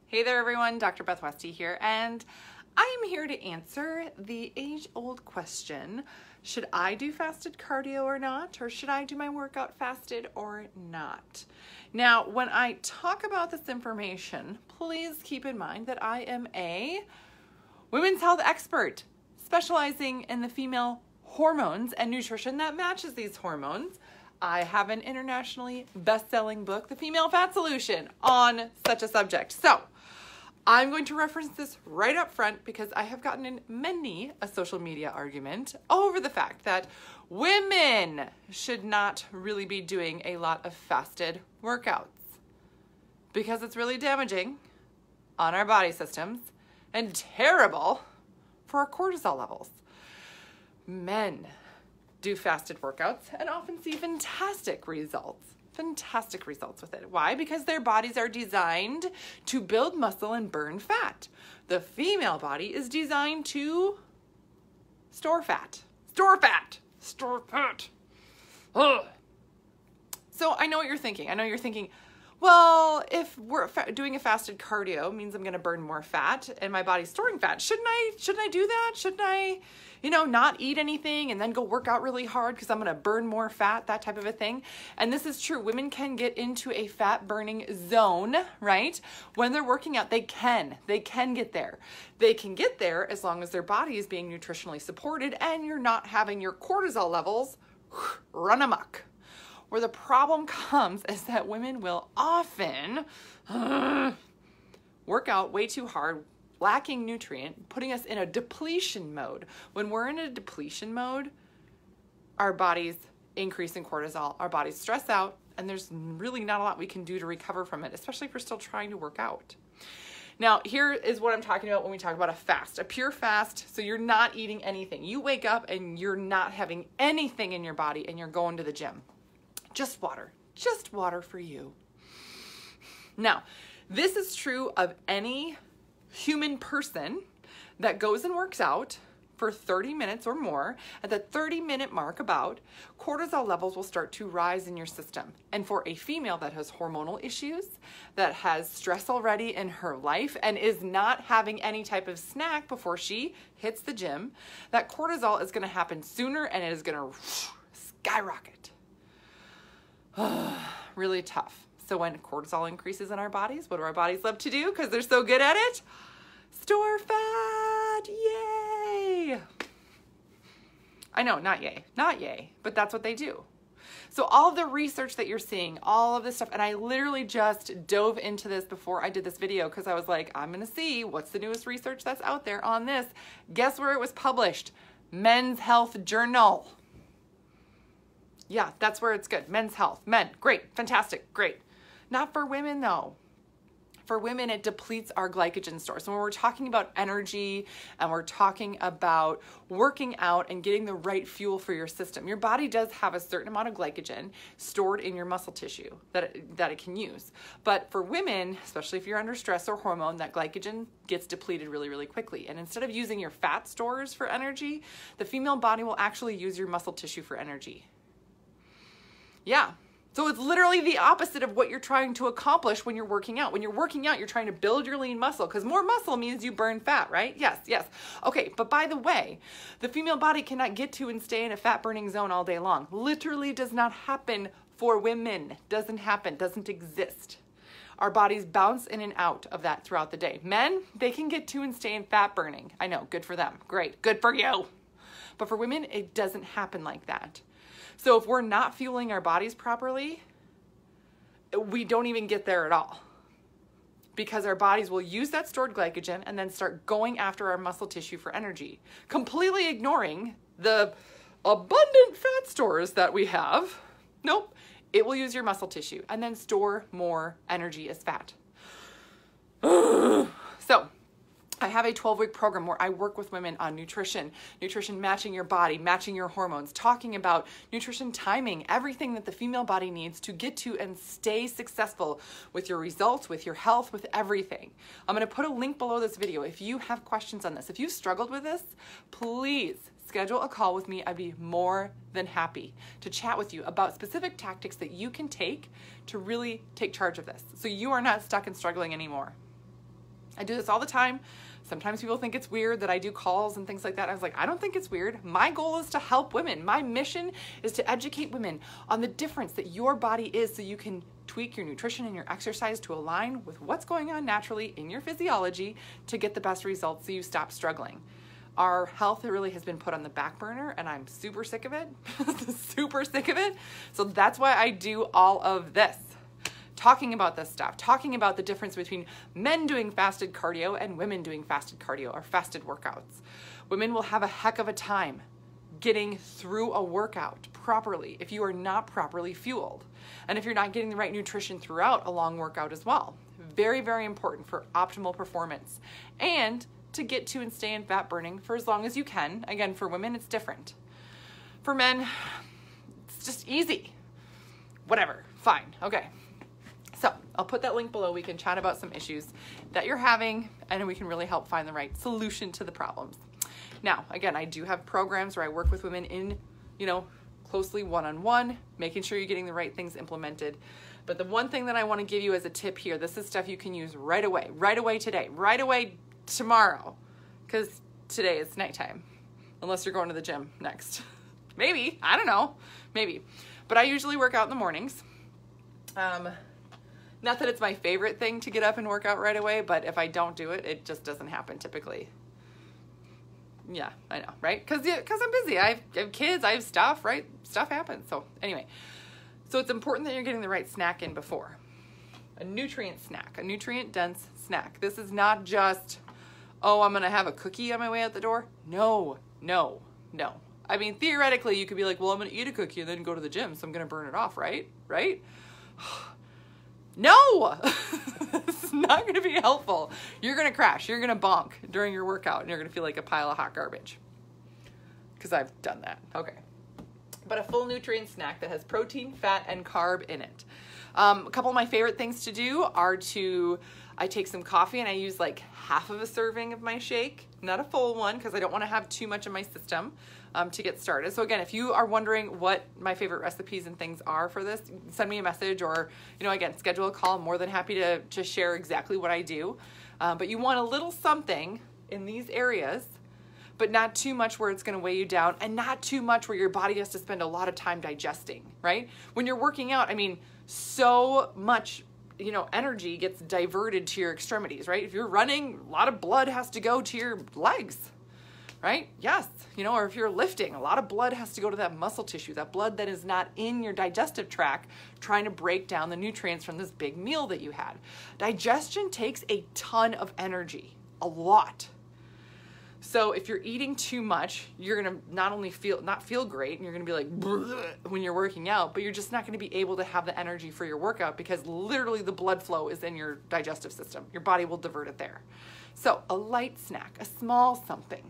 Hey there everyone, Dr. Beth Westie here, and I am here to answer the age-old question, should I do fasted cardio or not? Or should I do my workout fasted or not? Now, when I talk about this information, please keep in mind that I am a women's health expert specializing in the female hormones and nutrition that matches these hormones. I have an internationally best-selling book, The Female Fat Solution, on such a subject. So I'm going to reference this right up front because I have gotten in many a social media argument over the fact that women should not really be doing a lot of fasted workouts because it's really damaging on our body systems and terrible for our cortisol levels. Men do fasted workouts and often see fantastic results with it. Why? Because their bodies are designed to build muscle and burn fat. The female body is designed to store fat. Ugh. So I know what you're thinking. Well, if we're doing a fasted cardio means I'm going to burn more fat and my body's storing fat. Shouldn't I do that? Shouldn't I, not eat anything and then go work out really hard because I'm going to burn more fat, that type of a thing? And this is true. Women can get into a fat burning zone, right? When they're working out, they can get there. They can get there as long as their body is being nutritionally supported and you're not having your cortisol levels run amok. Where the problem comes is that women will often work out way too hard, lacking nutrient, putting us in a depletion mode. When we're in a depletion mode, our bodies increase in cortisol, our bodies stress out, and there's really not a lot we can do to recover from it, especially if we're still trying to work out. Now, here is what I'm talking about when we talk about a fast, a pure fast. So you're not eating anything. You wake up and you're not having anything in your body and you're going to the gym. Just water for you. Now, this is true of any human person that goes and works out for 30 minutes or more. At the 30-minute mark cortisol levels will start to rise in your system. And for a female that has hormonal issues, that has stress already in her life and is not having any type of snack before she hits the gym, that cortisol is gonna happen sooner and it is gonna skyrocket. Really tough. So when cortisol increases in our bodies, what do our bodies love to do because they're so good at it? Store fat. Yay! I know, not yay, but that's what they do. So all of the research that you're seeing, all of this stuff, and I literally just dove into this before I did this video because I was like, I'm going to see what's the newest research that's out there on this. Guess where it was published? Men's Health Journal. Yeah, that's where it's good. Men's Health. Men, great, fantastic, great. Not for women though. For women, it depletes our glycogen store. So when we're talking about energy and we're talking about working out and getting the right fuel for your system, your body does have a certain amount of glycogen stored in your muscle tissue that it can use. But for women, especially if you're under stress or hormone, that glycogen gets depleted really, really quickly. And instead of using your fat stores for energy, the female body will actually use your muscle tissue for energy. Yeah. So it's literally the opposite of what you're trying to accomplish when you're working out. When you're working out, you're trying to build your lean muscle because more muscle means you burn fat, right? Yes. Okay, but by the way, the female body cannot get to and stay in a fat burning zone all day long. Literally does not happen for women. Doesn't happen, doesn't exist. Our bodies bounce in and out of that throughout the day. Men, they can get to and stay in fat burning. I know, good for them. Great, good for you. But for women, it doesn't happen like that. So if we're not fueling our bodies properly, we don't even get there at all because our bodies will use that stored glycogen and then start going after our muscle tissue for energy, completely ignoring the abundant fat stores that we have. Nope, it will use your muscle tissue and then store more energy as fat. So I have a 12-week program where I work with women on nutrition matching your body, matching your hormones, talking about nutrition timing, everything that the female body needs to get to and stay successful with your results, with your health, with everything. I'm going to put a link below this video if you have questions on this. If you've struggled with this, please schedule a call with me. I'd be more than happy to chat with you about specific tactics that you can take to really take charge of this so you are not stuck and struggling anymore. I do this all the time. Sometimes people think it's weird that I do calls and things like that. I was like, I don't think it's weird. My goal is to help women. My mission is to educate women on the difference that your body is so you can tweak your nutrition and your exercise to align with what's going on naturally in your physiology to get the best results so you stop struggling. Our health really has been put on the back burner and I'm super sick of it, super sick of it. So that's why I do all of this. Talking about this stuff, talking about the difference between men doing fasted cardio and women doing fasted cardio or fasted workouts. Women will have a heck of a time getting through a workout properly if you are not properly fueled. And if you're not getting the right nutrition throughout a long workout as well. Very, very important for optimal performance and to get to and stay in fat burning for as long as you can. Again, for women, it's different. For men, it's just easy. Whatever, fine, okay. So I'll put that link below. We can chat about some issues that you're having and we can really help find the right solution to the problems. Now, again, I do have programs where I work with women in, closely one-on-one, making sure you're getting the right things implemented. But the one thing that I want to give you as a tip here, this is stuff you can use right away today, right away tomorrow, because today is nighttime, unless you're going to the gym next. Maybe, I don't know, maybe. But I usually work out in the mornings. Not that it's my favorite thing to get up and work out right away, but if I don't do it, it just doesn't happen typically. Yeah, I know, right? Because I'm busy. I have kids, I have stuff, right? Stuff happens. So anyway, so it's important that you're getting the right snack in before. A nutrient snack, a nutrient-dense snack. This is not just, oh, I'm going to have a cookie on my way out the door. No. I mean, theoretically, you could be like, well, I'm going to eat a cookie and then go to the gym, so I'm going to burn it off, right? No, it's not going to be helpful. You're going to crash. You're going to bonk during your workout and you're going to feel like a pile of hot garbage. Because I've done that. Okay. But a full nutrient snack that has protein, fat, and carb in it. A couple of my favorite things to do are I take some coffee and I use like half of a serving of my shake, not a full one because I don't want to have too much in my system to get started. So again, if you are wondering what my favorite recipes and things are for this, send me a message or, again, schedule a call. I'm more than happy to share exactly what I do. But you want a little something in these areas, but not too much where it's going to weigh you down and not too much where your body has to spend a lot of time digesting, right? When you're working out, I mean, so much energy gets diverted to your extremities, right? If you're running, a lot of blood has to go to your legs, right? Yes. Or if you're lifting, a lot of blood has to go to that muscle tissue, that blood that is not in your digestive tract trying to break down the nutrients from this big meal that you had. Digestion takes a ton of energy, a lot. So if you're eating too much, you're going to not only not feel great and you're going to be like when you're working out, but you're just not going to be able to have the energy for your workout because literally the blood flow is in your digestive system. Your body will divert it there. So a light snack, a small something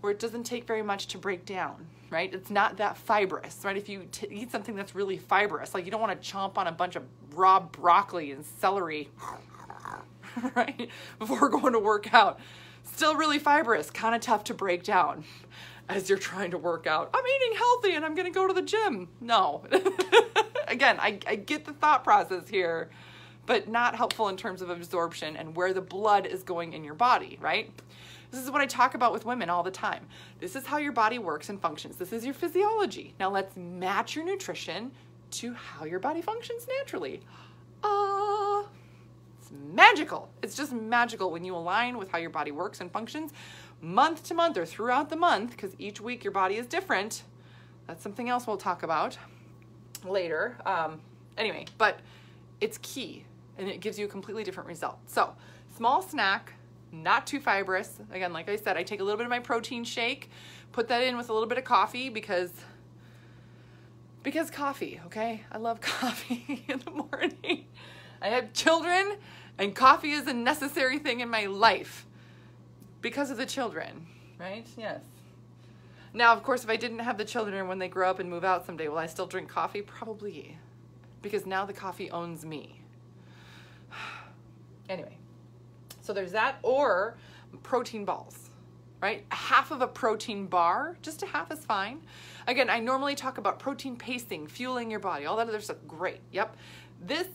where it doesn't take very much to break down, right? It's not that fibrous, right? If you eat something that's really fibrous, like you don't want to chomp on a bunch of raw broccoli and celery, right? Before going to work out. Still really fibrous, kind of tough to break down as you're trying to work out. I'm eating healthy and I'm going to go to the gym. No. Again, I get the thought process here, but not helpful in terms of absorption and where the blood is going in your body, right? This is what I talk about with women all the time. This is how your body works and functions. This is your physiology. Now let's match your nutrition to how your body functions naturally. It's magical. It's just magical when you align with how your body works and functions month to month or throughout the month, because each week your body is different. That's something else we'll talk about later. Anyway, but it's key and it gives you a completely different result. So small snack, not too fibrous. Again, like I said, I take a little bit of my protein shake, put that in with a little bit of coffee because coffee, okay? I love coffee in the morning. I have children and coffee is a necessary thing in my life because of the children, right? Yes. Now, of course, if I didn't have the children when they grow up and move out someday, will I still drink coffee? Probably, because now the coffee owns me. Anyway, so there's that, or protein balls, right? Half of a protein bar, just a half is fine. Again, I normally talk about protein pacing, fueling your body, all that other stuff, great, yep. This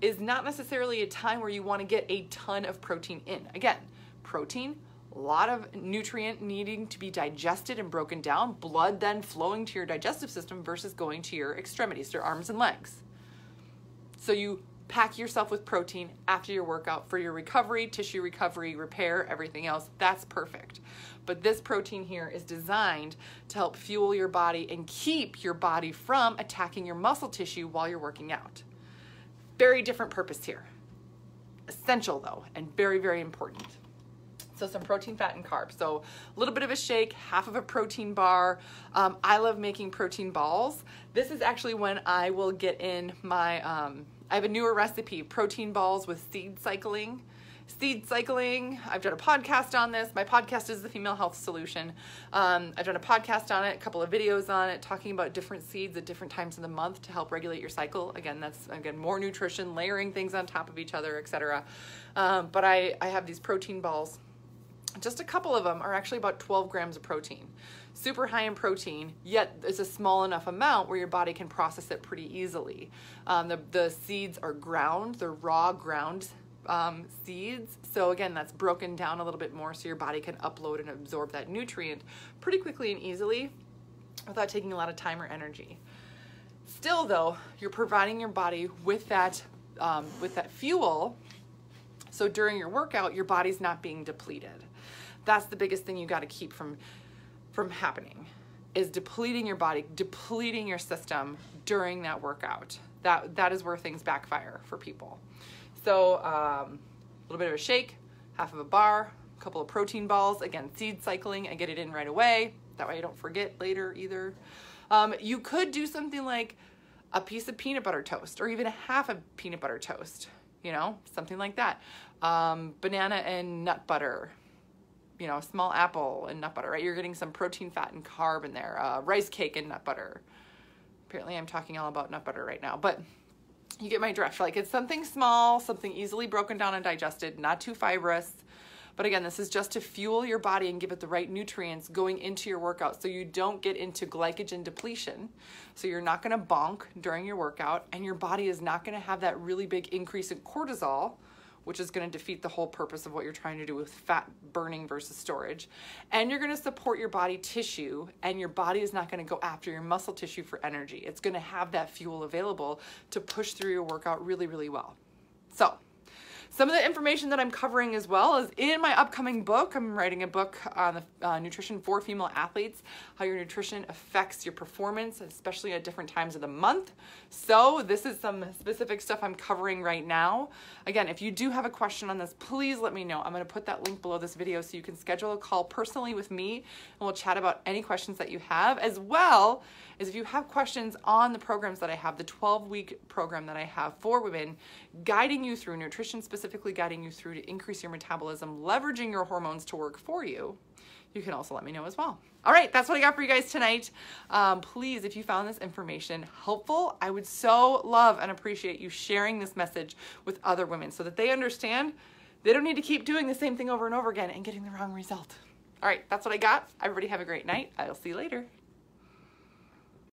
is not necessarily a time where you want to get a ton of protein in. Again, protein, a lot of nutrient needing to be digested and broken down, blood then flowing to your digestive system versus going to your extremities, your arms and legs. So you pack yourself with protein after your workout for your recovery, tissue recovery, repair, everything else. That's perfect. But this protein here is designed to help fuel your body and keep your body from attacking your muscle tissue while you're working out. Very different purpose here. Essential though, and very, very important. So some protein, fat, and carbs. So a little bit of a shake, half of a protein bar. I love making protein balls. This is actually when I will get in my, I have a newer recipe, protein balls with seed cycling. Seed cycling, I've done a podcast on this. My podcast is The Female Health Solution. I've done a podcast on it, a couple of videos on it, talking about different seeds at different times of the month to help regulate your cycle. Again, that's more nutrition, layering things on top of each other, etc. But I have these protein balls. Just a couple of them are actually about 12 grams of protein. Super high in protein, yet it's a small enough amount where your body can process it pretty easily. The seeds are ground, they're raw ground seeds. So again, that's broken down a little bit more so your body can upload and absorb that nutrient pretty quickly and easily without taking a lot of time or energy. Still though, you're providing your body with that fuel. So during your workout, your body's not being depleted. That's the biggest thing you got to keep from happening, is depleting your body, depleting your system during that workout. That is where things backfire for people. So a little bit of a shake, half of a bar, a couple of protein balls. Again, seed cycling, I get it in right away. That way I don't forget later either. You could do something like a piece of peanut butter toast or even a half of peanut butter toast, you know, something like that. Banana and nut butter, you know, small apple and nut butter, right? You're getting some protein, fat, and carb in there. Rice cake and nut butter. Apparently I'm talking all about nut butter right now, but you get my drift. Like, it's something small, something easily broken down and digested, not too fibrous. But again, this is just to fuel your body and give it the right nutrients going into your workout so you don't get into glycogen depletion. So you're not gonna bonk during your workout, and your body is not gonna have that really big increase in cortisol, which is gonna defeat the whole purpose of what you're trying to do with fat burning versus storage. And you're gonna support your body tissue, and your body is not gonna go after your muscle tissue for energy. It's gonna have that fuel available to push through your workout really, really well. So, some of the information that I'm covering as well is in my upcoming book. I'm writing a book on the nutrition for female athletes, how your nutrition affects your performance, especially at different times of the month. So this is some specific stuff I'm covering right now. Again, if you do have a question on this, please let me know. I'm going to put that link below this video so you can schedule a call personally with me, and we'll chat about any questions that you have, as well as if you have questions on the programs that I have, the 12-week program that I have for women, guiding you through nutrition, specifically guiding you through to increase your metabolism, leveraging your hormones to work for you. You can also let me know as well. All right, that's what I got for you guys tonight. Please, if you found this information helpful, I would so love and appreciate you sharing this message with other women so that they understand they don't need to keep doing the same thing over and over again and getting the wrong result. All right, that's what I got. Everybody have a great night. I'll see you later.